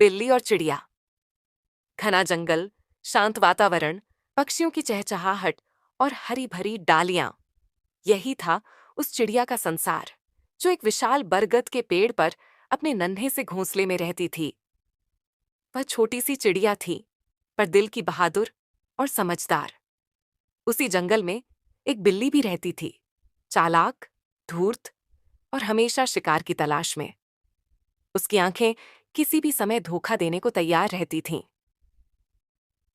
बिल्ली और चिड़िया। घना जंगल, शांत वातावरण, पक्षियों की चहचहाहट और हरी भरी डालियां, यही था उस चिड़िया का संसार जो एक विशाल बरगद के पेड़ पर अपने नन्हे से घोंसले में रहती थी। वह छोटी सी चिड़िया थी, पर दिल की बहादुर और समझदार। उसी जंगल में एक बिल्ली भी रहती थी, चालाक, धूर्त और हमेशा शिकार की तलाश में। उसकी आंखें किसी भी समय धोखा देने को तैयार रहती थीं।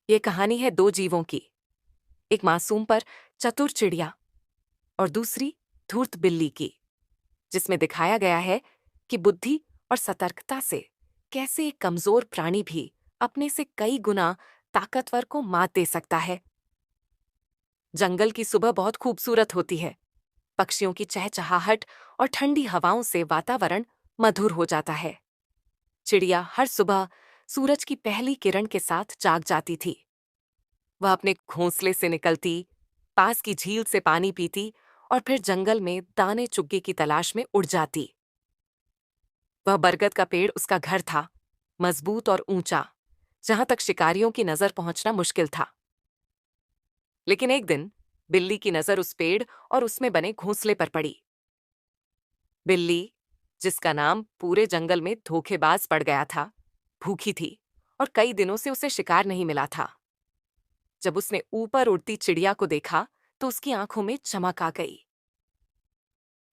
ये कहानी है दो जीवों की, एक मासूम पर चतुर चिड़िया और दूसरी धूर्त बिल्ली की, जिसमें दिखाया गया है कि बुद्धि और सतर्कता से कैसे एक कमजोर प्राणी भी अपने से कई गुना ताकतवर को मात दे सकता है। जंगल की सुबह बहुत खूबसूरत होती है। पक्षियों की चहचहाहट और ठंडी हवाओं से वातावरण मधुर हो जाता है। चिड़िया हर सुबह सूरज की पहली किरण के साथ जाग जाती थी। वह अपने घोंसले से निकलती, पास की झील से पानी पीती और फिर जंगल में दाने चुग्गे की तलाश में उड़ जाती। वह बरगद का पेड़ उसका घर था, मजबूत और ऊंचा, जहां तक शिकारियों की नजर पहुंचना मुश्किल था। लेकिन एक दिन बिल्ली की नजर उस पेड़ और उसमें बने घोंसले पर पड़ी। बिल्ली, जिसका नाम पूरे जंगल में धोखेबाज पड़ गया था, भूखी थी और कई दिनों से उसे शिकार नहीं मिला था। जब उसने ऊपर उड़ती चिड़िया को देखा तो उसकी आंखों में चमक आ गई।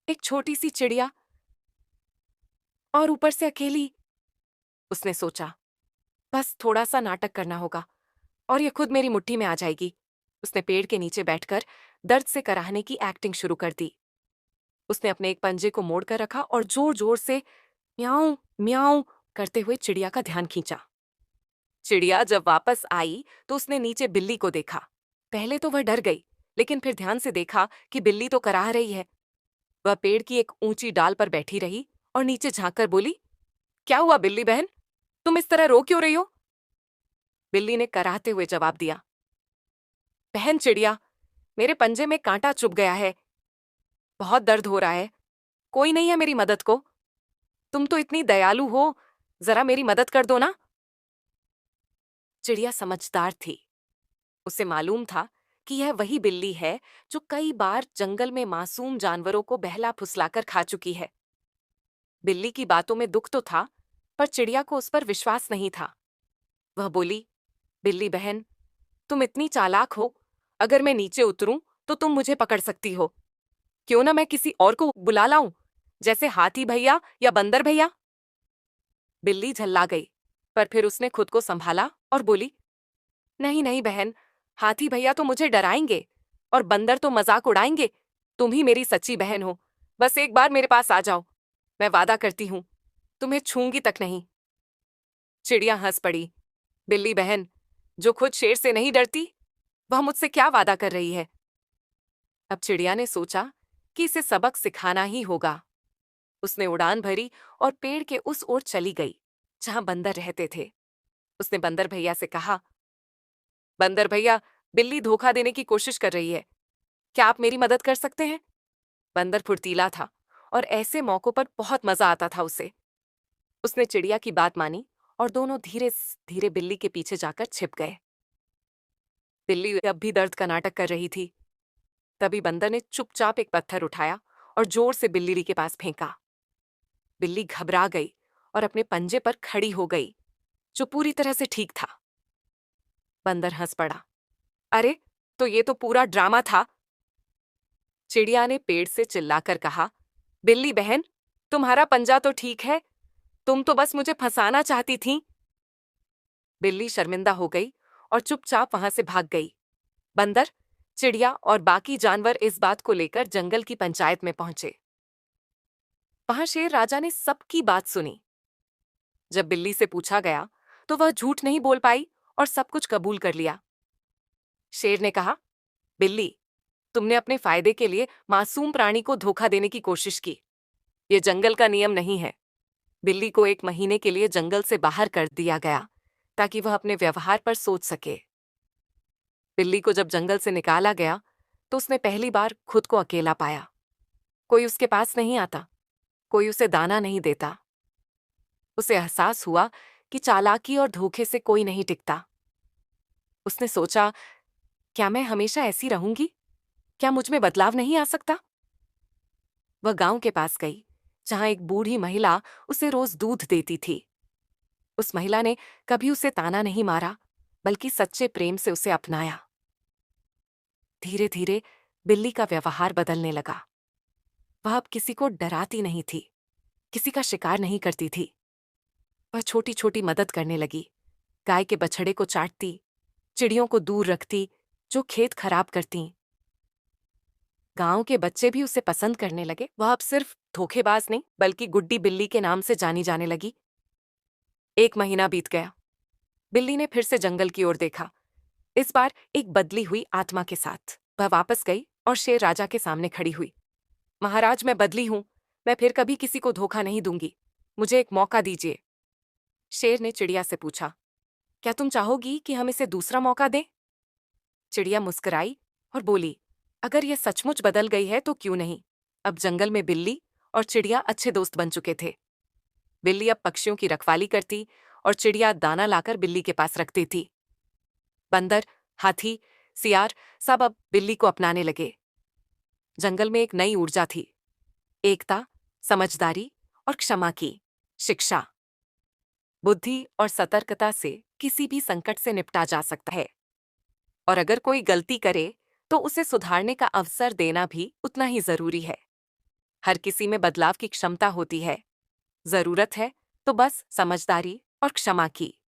एक छोटी सी चिड़िया और ऊपर से अकेली, उसने सोचा। बस थोड़ा सा नाटक करना होगा और ये खुद मेरी मुट्ठी में आ जाएगी। उसने पेड़ के नीचे बैठकर दर्द से कराहने की एक्टिंग शुरू कर दी। उसने अपने एक पंजे को मोड़कर रखा और जोर जोर से म्याऊं म्याऊं करते हुए चिड़िया का ध्यान खींचा। चिड़िया जब वापस आई तो उसने नीचे बिल्ली को देखा। पहले तो वह डर गई, लेकिन फिर ध्यान से देखा कि बिल्ली तो कराह रही है। वह पेड़ की एक ऊंची डाल पर बैठी रही और नीचे झांककर बोली, क्या हुआ बिल्ली बहन, तुम इस तरह रो क्यों रही हो? बिल्ली ने कराहते हुए जवाब दिया, बहन चिड़िया, मेरे पंजे में कांटा चुभ गया है, बहुत दर्द हो रहा है, कोई नहीं है मेरी मदद को। तुम तो इतनी दयालु हो, जरा मेरी मदद कर दो ना। चिड़िया समझदार थी। उसे मालूम था कि यह वही बिल्ली है जो कई बार जंगल में मासूम जानवरों को बहला फुसलाकर खा चुकी है। बिल्ली की बातों में दुख तो था, पर चिड़िया को उस पर विश्वास नहीं था। वह बोली, बिल्ली बहन, तुम इतनी चालाक हो, अगर मैं नीचे उतरूं तो तुम मुझे पकड़ सकती हो। क्यों ना मैं किसी और को बुला लाऊं, जैसे हाथी भैया या बंदर भैया? बिल्ली झल्ला गई, पर फिर उसने खुद को संभाला और बोली, नहीं नहीं बहन, हाथी भैया तो मुझे डराएंगे और बंदर तो मजाक उड़ाएंगे। तुम ही मेरी सच्ची बहन हो। बस एक बार मेरे पास आ जाओ, मैं वादा करती हूं तुम्हें छूंगी तक नहीं। चिड़िया हंस पड़ी, बिल्ली बहन, जो खुद शेर से नहीं डरती, वह मुझसे क्या वादा कर रही है? अब चिड़िया ने सोचा कि इसे सबक सिखाना ही होगा। उसने उड़ान भरी और पेड़ के उस ओर चली गई जहां बंदर रहते थे। उसने बंदर भैया से कहा, बंदर भैया, बिल्ली धोखा देने की कोशिश कर रही है, क्या आप मेरी मदद कर सकते हैं? बंदर फुर्तीला था और ऐसे मौकों पर बहुत मजा आता था उसे। उसने चिड़िया की बात मानी और दोनों धीरे धीरे बिल्ली के पीछे जाकर छिप गए। बिल्ली अब भी दर्द का नाटक कर रही थी। तभी बंदर ने चुपचाप एक पत्थर उठाया और जोर से बिल्ली के पास फेंका। बिल्ली घबरा गई और अपने पंजे पर खड़ी हो गई, जो पूरी तरह से ठीक था। बंदर हंस पड़ा, अरे, तो ये तो पूरा ड्रामा था। चिड़िया ने पेड़ से चिल्लाकर कहा, बिल्ली बहन, तुम्हारा पंजा तो ठीक है, तुम तो बस मुझे फंसाना चाहती थीं। बिल्ली शर्मिंदा हो गई और चुपचाप वहां से भाग गई। बंदर, चिड़िया और बाकी जानवर इस बात को लेकर जंगल की पंचायत में पहुंचे। वहां शेर राजा ने सबकी बात सुनी। जब बिल्ली से पूछा गया तो वह झूठ नहीं बोल पाई और सब कुछ कबूल कर लिया। शेर ने कहा, बिल्ली, तुमने अपने फायदे के लिए मासूम प्राणी को धोखा देने की कोशिश की। ये जंगल का नियम नहीं है। बिल्ली को 1 महीने के लिए जंगल से बाहर कर दिया गया ताकि वह अपने व्यवहार पर सोच सके। बिल्ली को जब जंगल से निकाला गया तो उसने पहली बार खुद को अकेला पाया। कोई उसके पास नहीं आता, कोई उसे दाना नहीं देता। उसे एहसास हुआ कि चालाकी और धोखे से कोई नहीं टिकता। उसने सोचा, क्या मैं हमेशा ऐसी रहूंगी? क्या मुझ में बदलाव नहीं आ सकता? वह गांव के पास गई, जहां एक बूढ़ी महिला उसे रोज दूध देती थी। उस महिला ने कभी उसे ताना नहीं मारा, बल्कि सच्चे प्रेम से उसे अपनाया। धीरे धीरे बिल्ली का व्यवहार बदलने लगा। वह अब किसी को डराती नहीं थी, किसी का शिकार नहीं करती थी। वह छोटी छोटी मदद करने लगी, गाय के बछड़े को चाटती, चिड़ियों को दूर रखती जो खेत खराब करती। गांव के बच्चे भी उसे पसंद करने लगे। वह अब सिर्फ धोखेबाज नहीं, बल्कि गुड्डी बिल्ली के नाम से जानी जाने लगी। 1 महीना बीत गया। बिल्ली ने फिर से जंगल की ओर देखा, इस बार एक बदली हुई आत्मा के साथ। वह वापस गई और शेर राजा के सामने खड़ी हुई। महाराज, मैं बदली हूं। मैं फिर कभी किसी को धोखा नहीं दूंगी। मुझे एक मौका दीजिए। शेर ने चिड़िया से पूछा, क्या तुम चाहोगी कि हम इसे दूसरा मौका दें? चिड़िया मुस्कुराई और बोली, अगर यह सचमुच बदल गई है तो क्यों नहीं। अब जंगल में बिल्ली और चिड़िया अच्छे दोस्त बन चुके थे। बिल्ली अब पक्षियों की रखवाली करती और चिड़िया दाना लाकर बिल्ली के पास रखती थी। बंदर, हाथी, सियार सब अब बिल्ली को अपनाने लगे। जंगल में एक नई ऊर्जा थी, एकता, समझदारी और क्षमा की शिक्षा। बुद्धि और सतर्कता से किसी भी संकट से निपटा जा सकता है, और अगर कोई गलती करे तो उसे सुधारने का अवसर देना भी उतना ही जरूरी है। हर किसी में बदलाव की क्षमता होती है। जरूरत है तो बस समझदारी और क्षमा की।